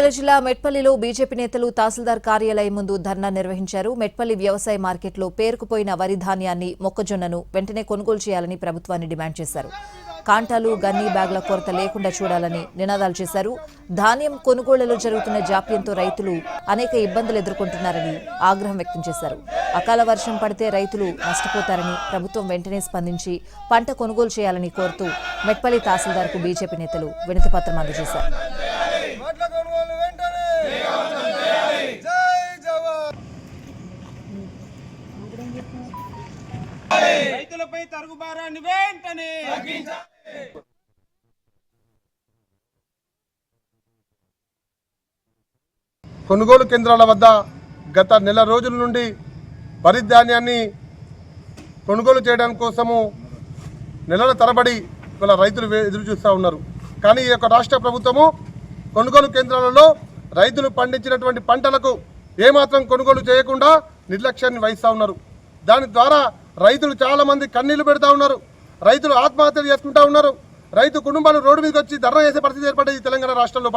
మంచిర్యాల జిల్లా మెట్పల్లిలో బీజేపీ నేతలు తహసీల్దార్ కార్యాలయం ముందు ధర్నా నిర్వహించారు. మెట్పల్లి వ్యవసాయ మార్కెట్లో పేరుకుపోయిన వరి ధాన్యాన్ని, మొక్కజొన్నను వెంటనే కొనుగోలు చేయాలని ప్రభుత్వాన్ని డిమాండ్ చేశారు. కాంటాలు, గన్నీ బ్యాగుల కొరత లేకుండా చూడాలని నినాదాలు చేశారు. ధాన్యం కొనుగోళ్లలో జరుగుతున్న జాప్యంతో రైతులు అనేక ఇబ్బందులు ఎదుర్కొంటున్నారని ఆగ్రహం వ్యక్తం చేశారు. అకాల వర్షం పడితే రైతులు నష్టపోతారని ప్రభుత్వం వెంటనే స్పందించి పంట కొనుగోలు చేయాలని కోరుతూ మెట్పల్లి తహసీల్దార్కు బీజేపీ నేతలు వినతిపత్రం అందజేశారు. రైతులపై తరుగుబారాన్ని వెంటనే కొనుగోలు కేంద్రాల వద్ద గత నెల రోజుల నుండి వరి ధాన్యాన్ని కొనుగోలు చేయడం కోసము నెలల తరబడి ఇవాళ రైతులు ఎదురు చూస్తూ ఉన్నారు. కానీ ఈ యొక్క రాష్ట్ర ప్రభుత్వము కొనుగోలు కేంద్రాలలో రైతులు పండించినటువంటి పంటలకు ఏమాత్రం కొనుగోలు చేయకుండా నిర్లక్ష్యాన్ని వహిస్తూ ఉన్నారు. దాని ద్వారా రైతులు చాలా మంది కన్నీళ్లు పెడతా ఉన్నారు. రైతులు ఆత్మహత్యలు చేసుకుంటా ఉన్నారు. రైతు కుటుంబాలు రోడ్డు మీదకి వచ్చి ధర్నా చేసే పరిస్థితి ఏర్పడింది తెలంగాణ రాష్ట్రంలో.